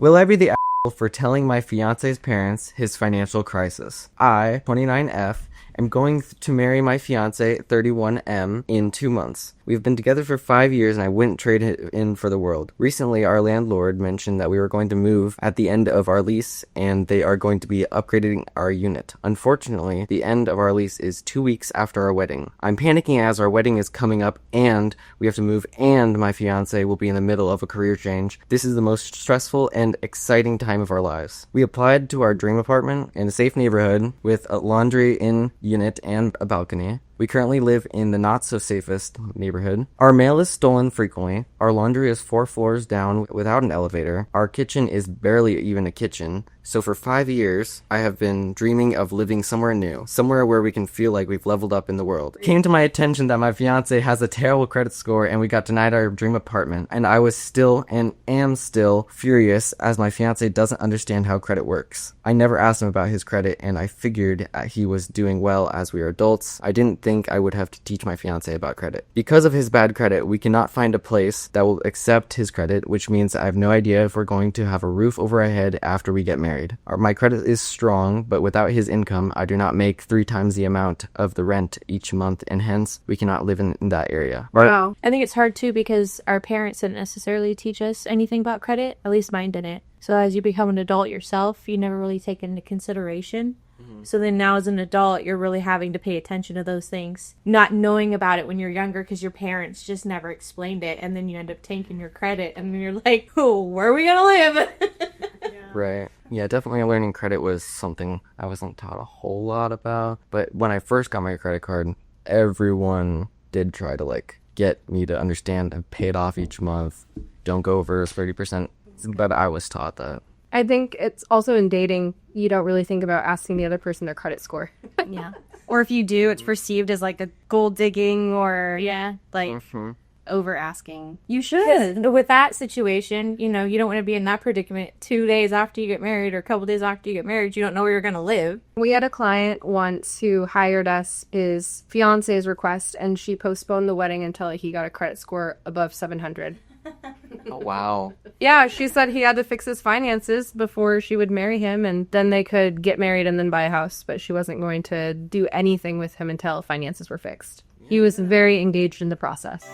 Will I be the asshole for telling my fiance's parents his financial crisis? I, 29F, am going to marry my fiance, 31M, in 2 months. We've been together for 5 years and I wouldn't trade it in for the world. Recently, our landlord mentioned that we were going to move at the end of our lease and they are going to be upgrading our unit. Unfortunately, the end of our lease is 2 weeks after our wedding. I'm panicking as our wedding is coming up and we have to move and my fiance will be in the middle of a career change. This is the most stressful and exciting time of our lives. We applied to our dream apartment in a safe neighborhood with a laundry in unit and a balcony. We currently live in the not-so-safest neighborhood. Our mail is stolen frequently. Our laundry is 4 floors down without an elevator. Our kitchen is barely even a kitchen. So for 5 years, I have been dreaming of living somewhere new, somewhere where we can feel like we've leveled up in the world. It came to my attention that my fiance has a terrible credit score and we got denied our dream apartment. And I was still and am still furious as my fiance doesn't understand how credit works. I never asked him about his credit and I figured he was doing well as we are adults. I didn't think I would have to teach my fiance about credit. Because of his bad credit, we cannot find a place that will accept his credit, which means I have no idea if we're going to have a roof over our head after we get married. My credit is strong, but without his income, I do not make 3 times the amount of the rent each month, and hence we cannot live in that area. Wow. I think it's hard too because our parents didn't necessarily teach us anything about credit. At least mine didn't. So as you become an adult yourself, you never really take into consideration. So then now as an adult, you're really having to pay attention to those things. Not knowing about it when you're younger because your parents just never explained it. And then you end up tanking your credit. And then you're like, oh, where are we going to live? Right. Yeah, definitely learning credit was something I wasn't taught a whole lot about. But when I first got my credit card, everyone did try to get me to understand and pay it off each month. Don't go over 30%. But I was taught that. I think it's also in dating, you don't really think about asking the other person their credit score. Yeah. Or if you do, it's perceived as a gold digging or over asking. You should. With that situation, you don't want to be in that predicament 2 days after you get married or a couple days after you get married. You don't know where you're going to live. We had a client once who hired us his fiance's request and she postponed the wedding until he got a credit score above 700. Oh, wow. Yeah, she said he had to fix his finances before she would marry him, and then they could get married and then buy a house, but she wasn't going to do anything with him until finances were fixed. He was very engaged in the process.